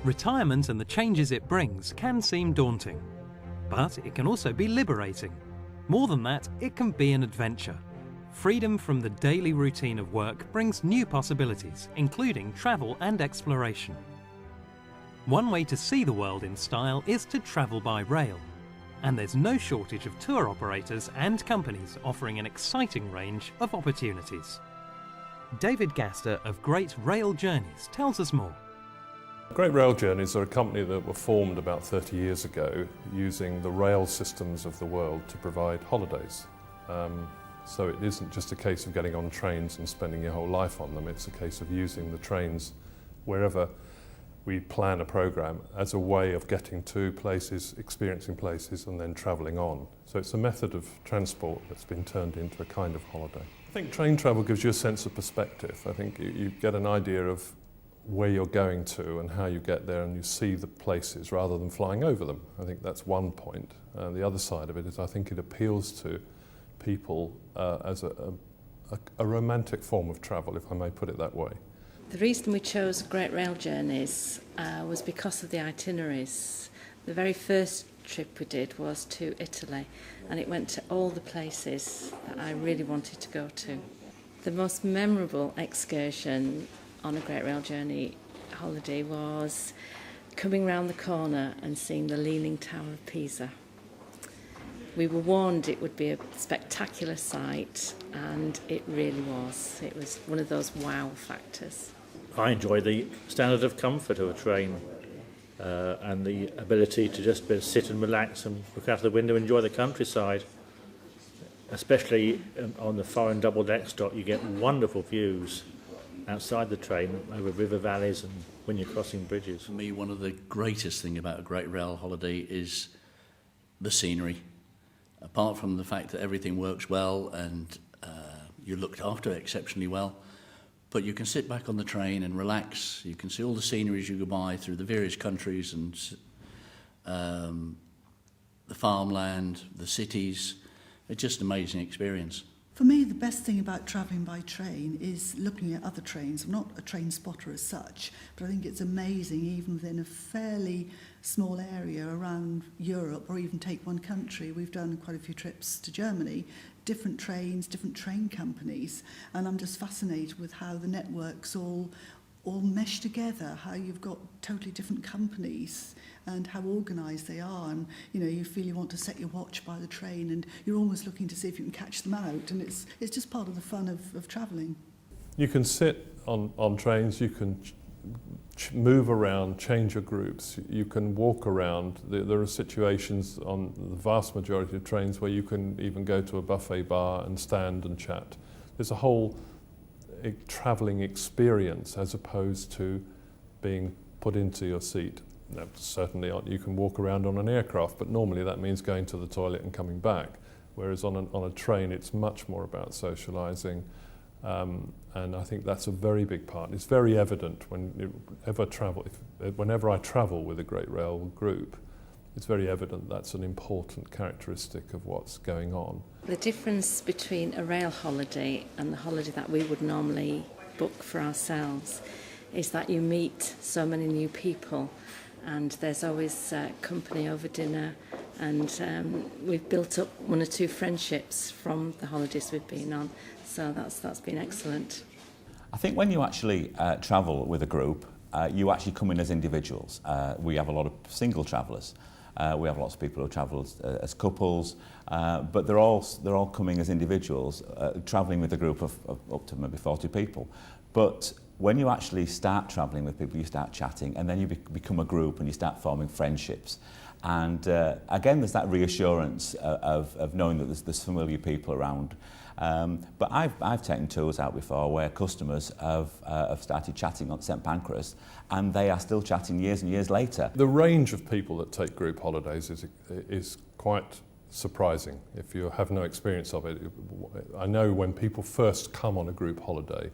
Retirement and the changes it brings can seem daunting, but it can also be liberating. More than that, it can be an adventure. Freedom from the daily routine of work brings new possibilities, including travel and exploration. One way to see the world in style is to travel by rail, and there's no shortage of tour operators and companies offering an exciting range of opportunities. David Gaster of Great Rail Journeys tells us more. Great Rail Journeys are a company that were formed about 30 years ago using the rail systems of the world to provide holidays. So it isn't just a case of getting on trains and spending your whole life on them, it's a case of using the trains wherever we plan a program as a way of getting to places, experiencing places and then travelling on. So it's a method of transport that's been turned into a kind of holiday. I think train travel gives you a sense of perspective. I think you get an idea of where you're going to and how you get there, and you see the places rather than flying over them. I think that's one point. The other side of it is I think it appeals to people as a romantic form of travel, if I may put it that way. The reason we chose Great Rail Journeys was because of the itineraries. The very first trip we did was to Italy, and it went to all the places that I really wanted to go to. The most memorable excursion on a Great Rail Journey holiday was coming round the corner and seeing the Leaning Tower of Pisa. We were warned it would be a spectacular sight, and it really was. It was one of those wow factors. I enjoy the standard of comfort of a train and the ability to just sit and relax and look out the window and enjoy the countryside. Especially on the foreign double-deck stop, you get wonderful views outside the train over river valleys and when you're crossing bridges. For me, one of the greatest things about a Great Rail holiday is the scenery. Apart from the fact that everything works well and you're looked after exceptionally well, but you can sit back on the train and relax. You can see all the sceneries you go by through the various countries and the farmland, the cities. It's just an amazing experience. For me, the best thing about travelling by train is looking at other trains. I'm not a train spotter as such, but I think it's amazing, even within a fairly small area around Europe, or even take one country. We've done quite a few trips to Germany, different trains, different train companies, and I'm just fascinated with how the networks all mesh together, how you've got totally different companies and how organised they are, and you feel you want to set your watch by the train and you're almost looking to see if you can catch them out, and it's just part of the fun of travelling. You can sit on trains, you can move around, change your groups, you can walk around. There are situations on the vast majority of trains where you can even go to a buffet bar and stand and chat. There's a whole travelling experience as opposed to being put into your seat. Now, certainly you can walk around on an aircraft, but normally that means going to the toilet and coming back, whereas on a train it's much more about socialising, and I think that's a very big part. It's very evident whenever I travel with a Great Rail group. It's very evident that's an important characteristic of what's going on. The difference between a rail holiday and the holiday that we would normally book for ourselves is that you meet so many new people, and there's always company over dinner, and we've built up one or two friendships from the holidays we've been on, so that's been excellent. I think when you actually travel with a group, you actually come in as individuals. We have a lot of single travellers. We have lots of people who travel as couples, but they're all coming as individuals, travelling with a group of up to maybe 40 people. But when you actually start travelling with people, you start chatting, and then you become a group and you start forming friendships. And again, there's that reassurance of knowing that there's familiar people around. But I've taken tours out before where customers have started chatting on St Pancras, and they are still chatting years and years later. The range of people that take group holidays is quite surprising if you have no experience of it. I know when people first come on a group holiday,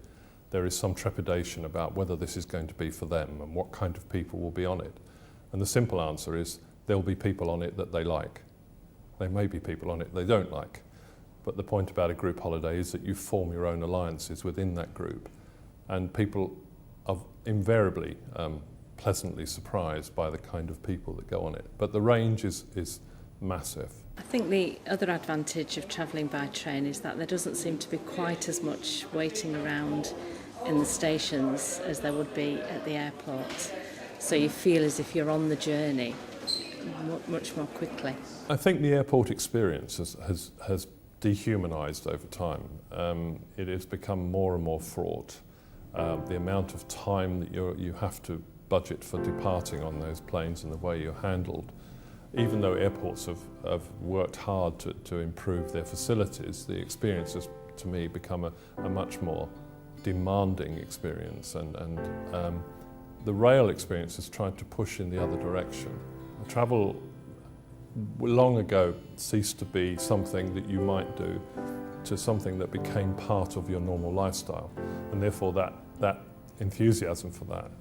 there is some trepidation about whether this is going to be for them and what kind of people will be on it. And the simple answer is there'll be people on it that they like. There may be people on it they don't like. But the point about a group holiday is that you form your own alliances within that group, and people invariably pleasantly surprised by the kind of people that go on it. But the range is massive. I think the other advantage of travelling by train is that there doesn't seem to be quite as much waiting around in the stations as there would be at the airport. So you feel as if you're on the journey much more quickly. I think the airport experience has dehumanised over time. It has become more and more fraught. The amount of time that you have to budget for departing on those planes and the way you're handled. Even though airports have worked hard to improve their facilities, the experience has, to me, become a much more demanding experience, and the rail experience has tried to push in the other direction. Travel long ago ceased to be something that you might do to something that became part of your normal lifestyle, and therefore that enthusiasm for that.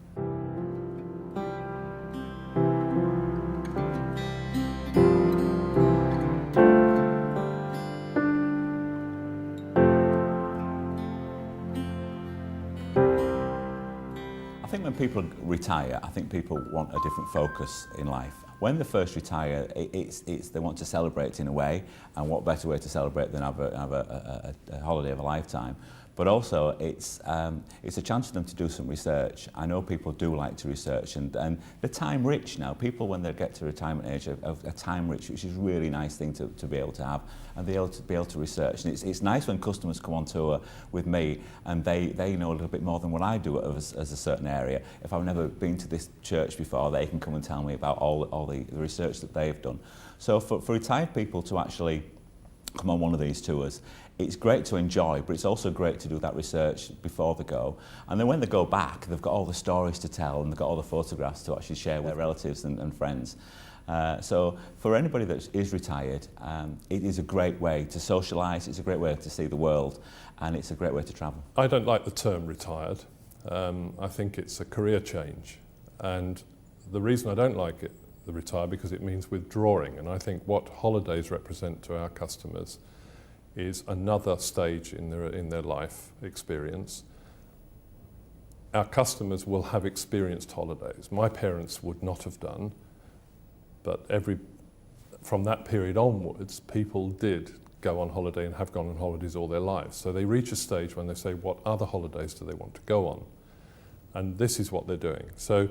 I think when people retire, I think people want a different focus in life. When they first retire, they want to celebrate in a way, and what better way to celebrate than have a holiday of a lifetime. But also, it's a chance for them to do some research. I know people do like to research, and they're time rich now. People, when they get to retirement age, are time rich, which is a really nice thing to be able to have, and be able to research. And it's nice when customers come on tour with me, and they know a little bit more than what I do as a certain area. If I've never been to this church before, they can come and tell me about all the research that they've done. So for retired people to actually come on one of these tours, it's great to enjoy, but it's also great to do that research before they go. And then when they go back, they've got all the stories to tell, and they've got all the photographs to actually share with their relatives and friends. So for anybody that is retired, it is a great way to socialise, it's a great way to see the world, and it's a great way to travel. I don't like the term retired. I think it's a career change. And the reason I don't like it, the retire, because it means withdrawing. And I think what holidays represent to our customers is another stage in their life experience. Our customers will have experienced holidays. My parents would not have done, but from that period onwards, people did go on holiday and have gone on holidays all their lives. So they reach a stage when they say, what other holidays do they want to go on? And this is what they're doing. So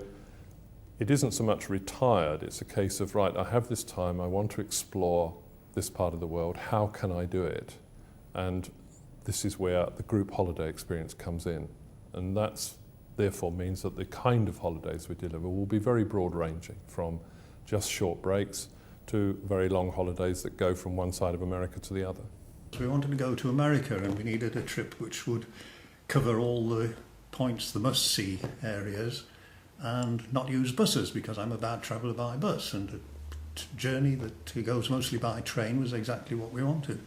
it isn't so much retired, it's a case of, right, I have this time, I want to explore this part of the world, how can I do it? And this is where the group holiday experience comes in. And that's therefore means that the kind of holidays we deliver will be very broad ranging, from just short breaks to very long holidays that go from one side of America to the other. We wanted to go to America, and we needed a trip which would cover all the points, the must-see areas, and not use buses, because I'm a bad traveller by bus, and a journey that goes mostly by train was exactly what we wanted.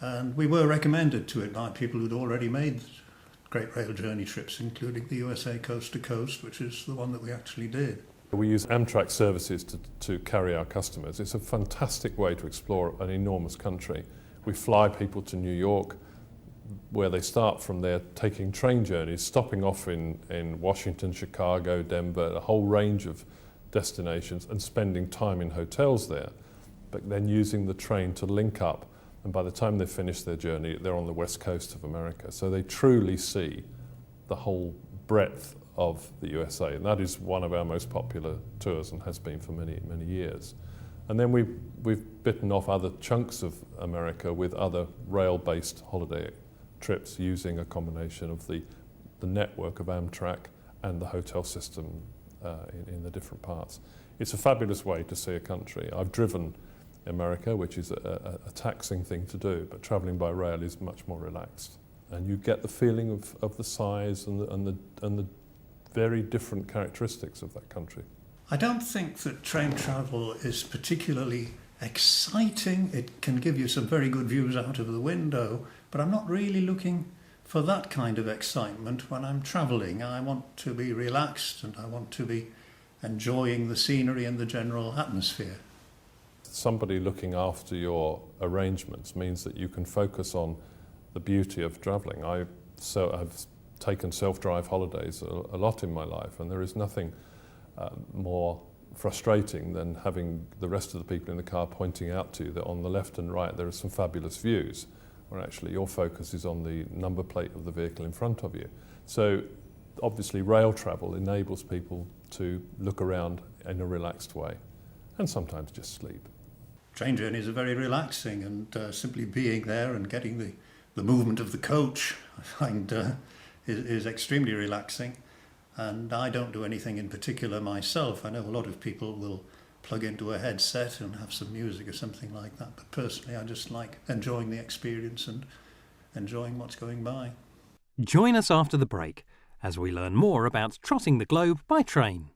And we were recommended to it by people who'd already made Great Rail Journey trips, including the USA Coast to Coast, which is the one that we actually did. We use Amtrak services to carry our customers. It's a fantastic way to explore an enormous country. We fly people to New York, where they start from there taking train journeys, stopping off in Washington, Chicago, Denver, a whole range of destinations, and spending time in hotels there, but then using the train to link up, and by the time they finish their journey, they're on the west coast of America. So they truly see the whole breadth of the USA, and that is one of our most popular tours and has been for many, many years. And then we've bitten off other chunks of America with other rail-based holiday trips using a combination of the network of Amtrak and the hotel system in the different parts. It's a fabulous way to see a country. I've driven America, which is a taxing thing to do, but travelling by rail is much more relaxed. And you get the feeling of the size and the very different characteristics of that country. I don't think that train travel is particularly exciting. It can give you some very good views out of the window, but I'm not really looking for that kind of excitement when I'm travelling. I want to be relaxed, and I want to be enjoying the scenery and the general atmosphere. Somebody looking after your arrangements means that you can focus on the beauty of travelling. I've taken self-drive holidays a lot in my life, and there is nothing more frustrating than having the rest of the people in the car pointing out to you that on the left and right there are some fabulous views, where actually your focus is on the number plate of the vehicle in front of you. So obviously rail travel enables people to look around in a relaxed way and sometimes just sleep. Train journeys are very relaxing, and simply being there and getting the movement of the coach, I find, is extremely relaxing. And I don't do anything in particular myself. I know a lot of people will plug into a headset and have some music or something like that, but personally I just like enjoying the experience and enjoying what's going by. Join us after the break as we learn more about trotting the globe by train.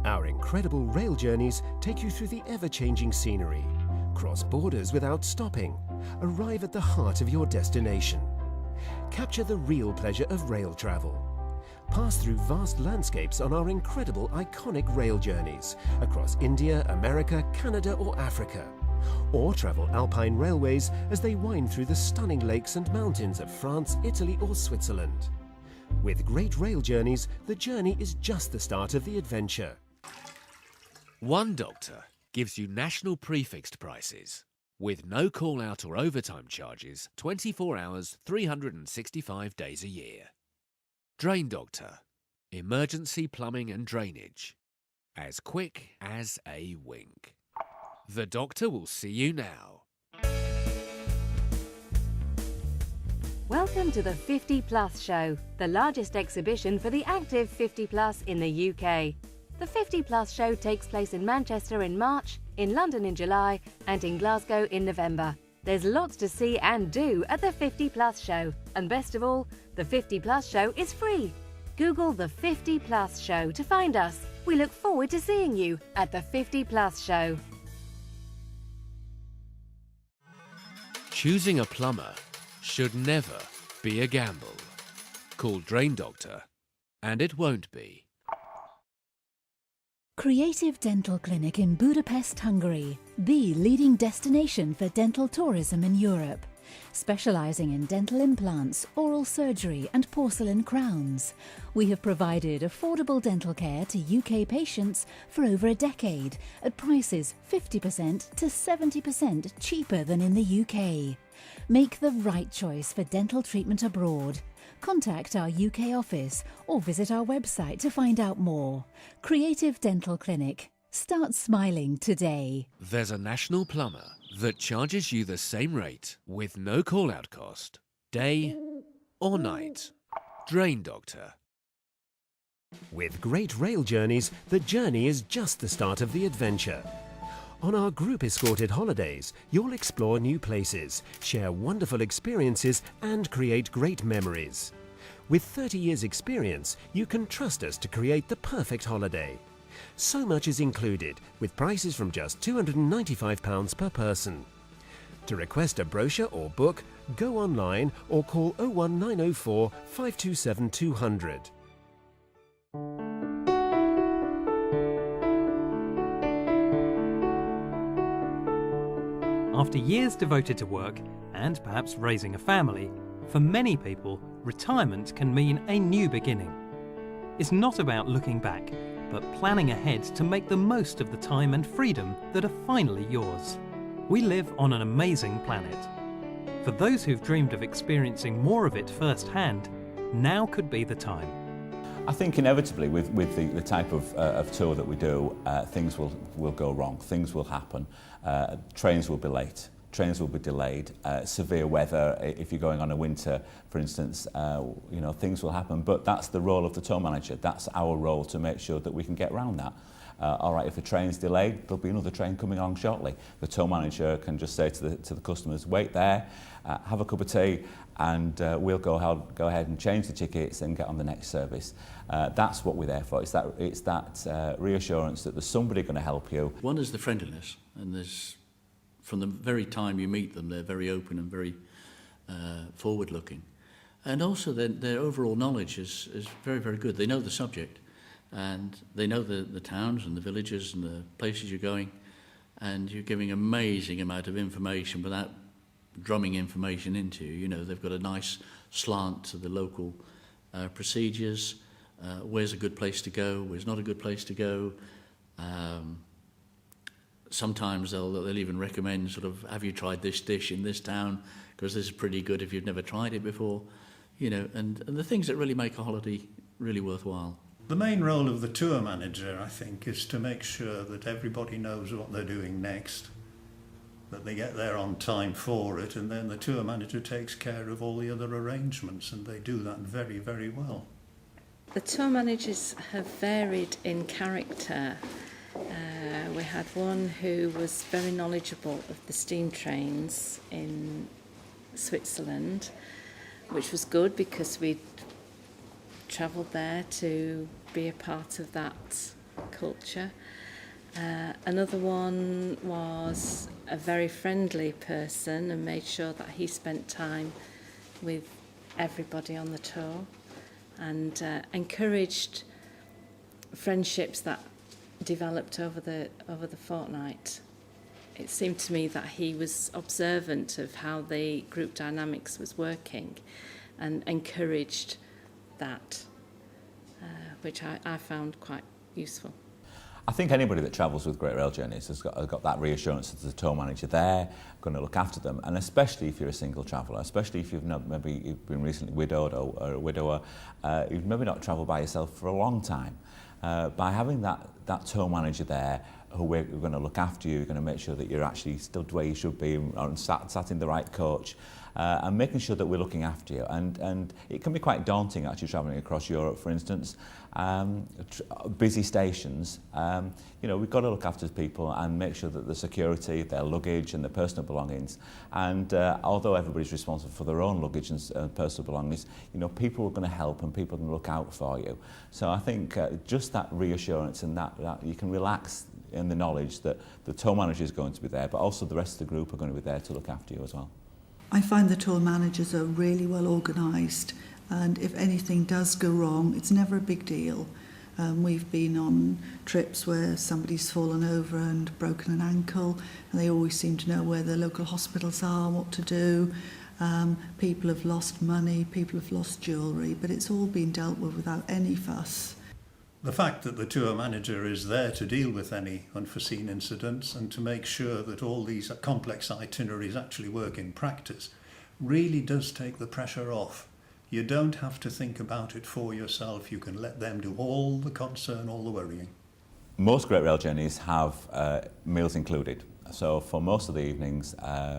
Our incredible rail journeys take you through the ever-changing scenery, cross borders without stopping, arrive at the heart of your destination. Capture the real pleasure of rail travel. Pass through vast landscapes on our incredible iconic rail journeys across India, America, Canada or Africa. Or travel Alpine railways as they wind through the stunning lakes and mountains of France, Italy or Switzerland. With great rail journeys, the journey is just the start of the adventure. One Doctor gives you national prefixed prices with no call-out or overtime charges 24 hours, 365 days a year. Drain Doctor, emergency plumbing and drainage, as quick as a wink. The Doctor will see you now. Welcome to the 50 Plus Show, the largest exhibition for the active 50 plus in the UK. The 50 Plus Show takes place in Manchester in March, in London in July, and in Glasgow in November. There's lots to see and do at the 50 Plus Show, and best of all, the 50 Plus Show is free. Google the 50 Plus Show to find us. We look forward to seeing you at the 50 Plus Show. Choosing a plumber should never be a gamble. Call Drain Doctor, and it won't be. Creative Dental Clinic in Budapest, Hungary, the leading destination for dental tourism in Europe. Specialising in dental implants, oral surgery and porcelain crowns. We have provided affordable dental care to UK patients for over a decade at prices 50% to 70% cheaper than in the UK. Make the right choice for dental treatment abroad. Contact our UK office or visit our website to find out more. Creative Dental Clinic. Start smiling today. There's a national plumber that charges you the same rate with no call-out cost, day or night. Drain Doctor. With great rail journeys, the journey is just the start of the adventure. On our group-escorted holidays, you'll explore new places, share wonderful experiences and create great memories. With 30 years' experience, you can trust us to create the perfect holiday. So much is included, with prices from just £295 per person. To request a brochure or book, go online or call 01904 527 200. After years devoted to work and perhaps raising a family, for many people, retirement can mean a new beginning. It's not about looking back, but planning ahead to make the most of the time and freedom that are finally yours. We live on an amazing planet. For those who've dreamed of experiencing more of it firsthand, now could be the time. I think inevitably with the type of tour that we do, things will go wrong, things will happen, trains will be late, trains will be delayed, severe weather, if you're going on a winter, for instance, you know, things will happen, but that's the role of the tour manager, that's our role to make sure that we can get around that. All right, if a train's delayed, there'll be another train coming on shortly. The tour manager can just say to the customers, wait there, have a cup of tea, and we'll go ahead and change the tickets and get on the next service. That's what we're there for. It's that reassurance that there's somebody going to help you. One is the friendliness, and there's, from the very time you meet them, they're very open and very forward-looking. And also their overall knowledge is very, very good. They know the subject, and they know the towns and the villages and the places you're going, and you're giving an amazing amount of information without drumming information into you. You know, they've got a nice slant to the local procedures, where's a good place to go, where's not a good place to go. Sometimes they'll even recommend sort of, have you tried this dish in this town, because this is pretty good if you've never tried it before, you know, and the things that really make a holiday really worthwhile. The main role of the tour manager, I think, is to make sure that everybody knows what they're doing next, that they get there on time for it, and then the tour manager takes care of all the other arrangements, and they do that very, very well. The tour managers have varied in character. We had one who was very knowledgeable of the steam trains in Switzerland, which was good because we'd travelled there to be a part of that culture. Another one was a very friendly person and made sure that he spent time with everybody on the tour and encouraged friendships that developed over the fortnight. It seemed to me that he was observant of how the group dynamics was working and encouraged that, which I found quite useful. I think anybody that travels with Great Rail Journeys has got that reassurance that there's a tour manager there, going to look after them, and especially if you're a single traveller, especially if you've been recently widowed or a widower, you've maybe not travelled by yourself for a long time. By having that tour manager there, who are going to look after you, going to make sure that you're actually still where you should be, and sat in the right coach, and making sure that we're looking after you. And it can be quite daunting actually travelling across Europe, for instance. Busy stations, you know, we've got to look after people and make sure that the security, their luggage and their personal belongings, and although everybody's responsible for their own luggage and personal belongings, you know, people are going to help and people are going to look out for you. So I think just that reassurance and that you can relax in the knowledge that the tour manager is going to be there, but also the rest of the group are going to be there to look after you as well. I find the tour managers are really well organised, and if anything does go wrong, it's never a big deal. We've been on trips where somebody's fallen over and broken an ankle, and they always seem to know where the local hospitals are, what to do. People have lost money, people have lost jewellery, but it's all been dealt with without any fuss. The fact that the tour manager is there to deal with any unforeseen incidents and to make sure that all these complex itineraries actually work in practice really does take the pressure off. You don't have to think about it for yourself. You can let them do all the concern, all the worrying. Most Great Rail Journeys have meals included. So for most of the evenings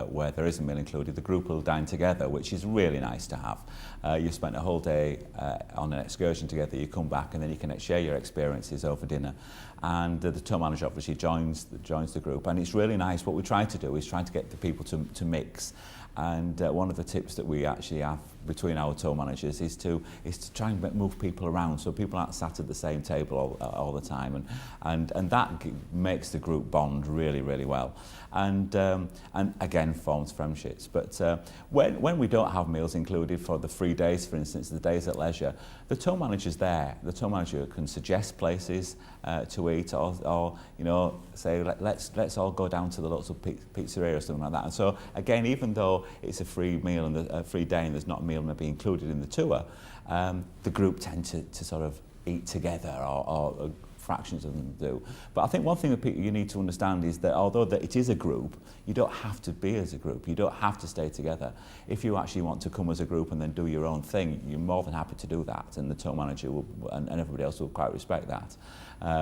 where there is a meal included, the group will dine together, which is really nice to have. You've spent a whole day on an excursion together, you come back and then you can share your experiences over dinner. And the tour manager obviously joins the group, and it's really nice. What we try to do is try to get the people to mix. And one of the tips that we actually have between our tour managers is to try and move people around so people aren't sat at the same table all the time, and that makes the group bond really, really well, and again forms friendships. But when we don't have meals included for the 3 days, for instance, the days at leisure, the tour manager's there. The tour manager can suggest places to eat, or you know, say let's all go down to the local pizzeria or something like that. And so again, even though it's a free meal and a free day and there's not a meal maybe included in the tour, the group tend to sort of eat together, or fractions of them do. But I think one thing that you need to understand is that although that it is a group, you don't have to be as a group. You don't have to stay together. If you actually want to come as a group and then do your own thing, you're more than happy to do that, and the tour manager will, and everybody else will quite respect that.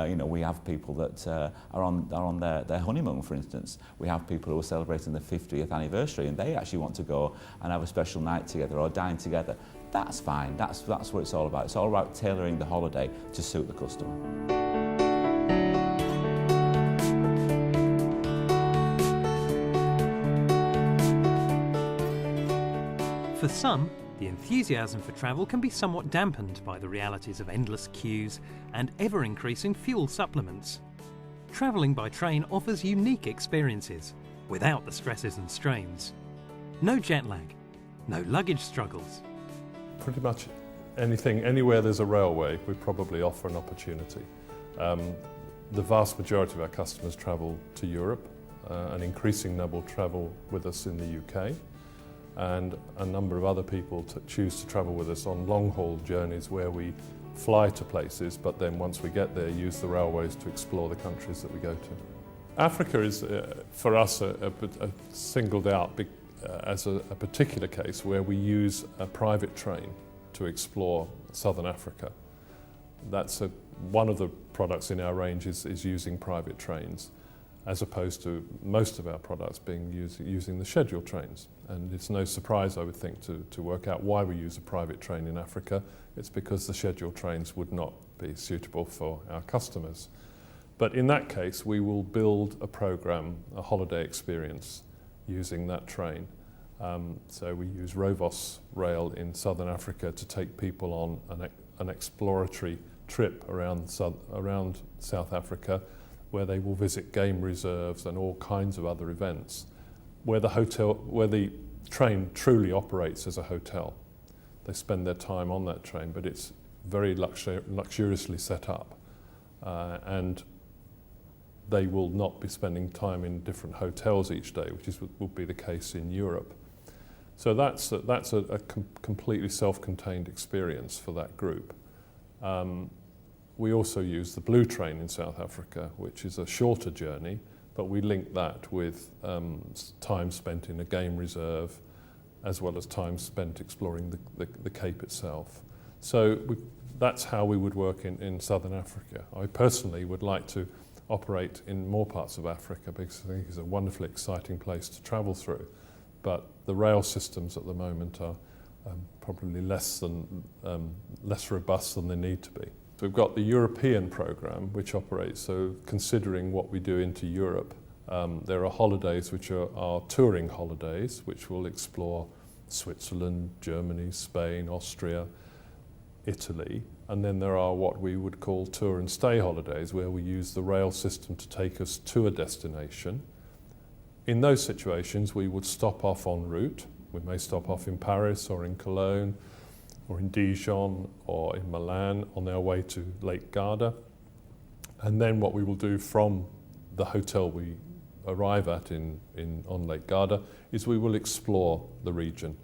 You know, we have people that are on their honeymoon, for instance. We have people who are celebrating their 50th anniversary, and they actually want to go and have a special night together or dine together. That's fine. That's what it's all about. It's all about tailoring the holiday to suit the customer. For some, the enthusiasm for travel can be somewhat dampened by the realities of endless queues and ever-increasing fuel supplements. Travelling by train offers unique experiences, without the stresses and strains. No jet lag, no luggage struggles. Pretty much anywhere there's a railway, we probably offer an opportunity. The vast majority of our customers travel to Europe, an increasing number travel with us in the UK, and a number of other people choose to travel with us on long-haul journeys where we fly to places, but then once we get there, use the railways to explore the countries that we go to. Africa is, for us, a singled out as a particular case where we use a private train to explore southern Africa. That's one of the products in our range is using private trains, as opposed to most of our products being using the scheduled trains. And it's no surprise, I would think, to work out why we use a private train in Africa. It's because the scheduled trains would not be suitable for our customers. But in that case, we will build a program, a holiday experience, using that train. So we use Rovos Rail in southern Africa to take people on an exploratory trip around South Africa, where they will visit game reserves and all kinds of other events, where the train truly operates as a hotel. They spend their time on that train, but it's very luxuriously set up, and they will not be spending time in different hotels each day, which would be the case in Europe. So that's a completely self-contained experience for that group. We also use the Blue Train in South Africa, which is a shorter journey, but we link that with time spent in a game reserve, as well as time spent exploring the Cape itself. So that's how we would work in Southern Africa. I personally would like to operate in more parts of Africa because I think it's a wonderfully exciting place to travel through. But the rail systems at the moment are probably less robust than they need to be. So we've got the European programme, which operates, so considering what we do into Europe, there are holidays which are touring holidays, which will explore Switzerland, Germany, Spain, Austria, Italy, and then there are what we would call tour and stay holidays, where we use the rail system to take us to a destination. In those situations, we would stop off en route. We may stop off in Paris or in Cologne or in Dijon or in Milan on our way to Lake Garda. And then what we will do from the hotel we arrive at on Lake Garda is we will explore the region,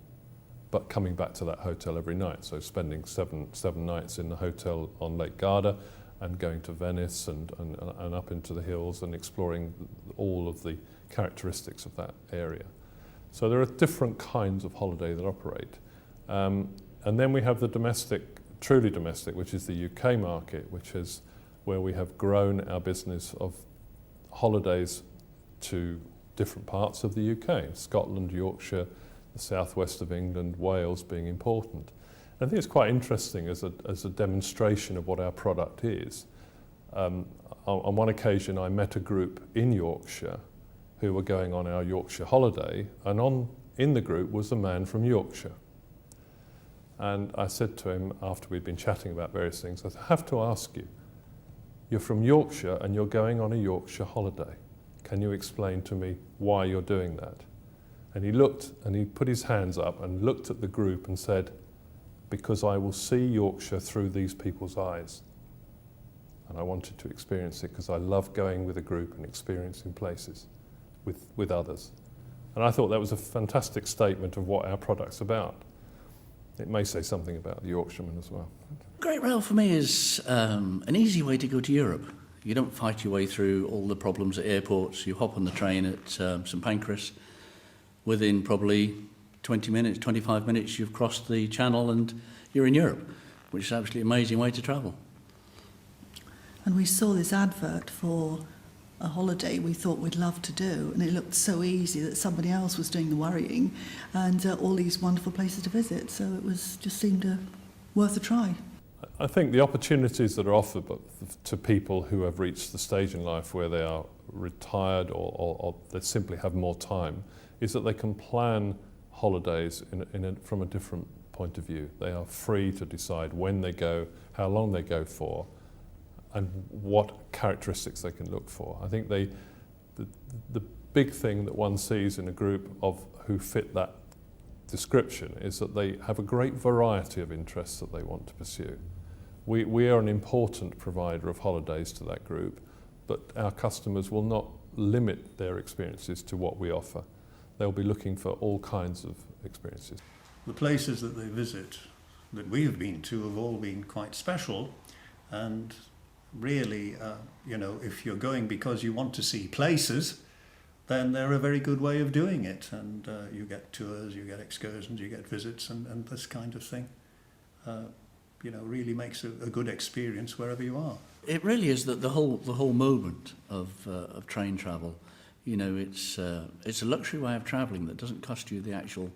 but coming back to that hotel every night. So spending seven nights in the hotel on Lake Garda and going to Venice and up into the hills and exploring all of the characteristics of that area. So there are different kinds of holiday that operate. And then we have the domestic, truly domestic, which is the UK market, which is where we have grown our business of holidays to different parts of the UK, Scotland, Yorkshire, the southwest of England, Wales being important. I think it's quite interesting as a demonstration of what our product is. On one occasion I met a group in Yorkshire who were going on our Yorkshire holiday, and in the group was a man from Yorkshire. And I said to him, after we'd been chatting about various things, I said, I have to ask you, you're from Yorkshire and you're going on a Yorkshire holiday. Can you explain to me why you're doing that? And he looked and he put his hands up and looked at the group and said, because I will see Yorkshire through these people's eyes. And I wanted to experience it because I love going with a group and experiencing places with others. And I thought that was a fantastic statement of what our product's about. It may say something about the Yorkshireman as well. Great Rail for me is an easy way to go to Europe. You don't fight your way through all the problems at airports. You hop on the train at St Pancras. Within probably 20 minutes, 25 minutes, you've crossed the channel and you're in Europe, which is an absolutely amazing way to travel. And we saw this advert for a holiday we thought we'd love to do, and it looked so easy that somebody else was doing the worrying, and all these wonderful places to visit. So it was just seemed worth a try. I think the opportunities that are offered to people who have reached the stage in life where they are retired or they simply have more time is that they can plan holidays from a different point of view. They are free to decide when they go, how long they go for, and what characteristics they can look for. I think the big thing that one sees in a group of who fit that description is that they have a great variety of interests that they want to pursue. We are an important provider of holidays to that group, but our customers will not limit their experiences to what we offer. They'll be looking for all kinds of experiences. The places that they visit that we have been to have all been quite special. And really, you know, if you're going because you want to see places, then they're a very good way of doing it. And you get tours, you get excursions, you get visits, and this kind of thing, you know, really makes a good experience wherever you are. It really is that the whole movement of train travel. You know, it's a luxury way of travelling that doesn't cost you the actual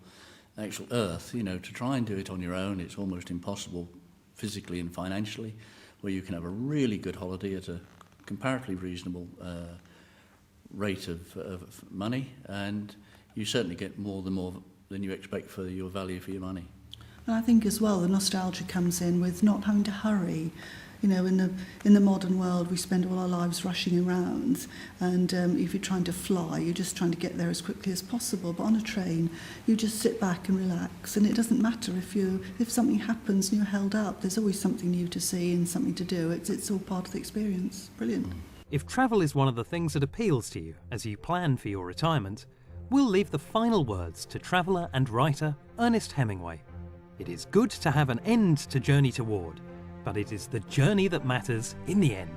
earth. You know, to try and do it on your own, it's almost impossible physically and financially, where you can have a really good holiday at a comparatively reasonable rate of money, and you certainly get more than you expect for your value for your money. And I think as well the nostalgia comes in with not having to hurry. You know, in the modern world, we spend all our lives rushing around, and if you're trying to fly, you're just trying to get there as quickly as possible. But on a train, you just sit back and relax, and it doesn't matter if something happens and you're held up. There's always something new to see and something to do. It's all part of the experience. Brilliant. If travel is one of the things that appeals to you as you plan for your retirement, we'll leave the final words to traveller and writer Ernest Hemingway. It is good to have an end to journey toward, but it is the journey that matters in the end.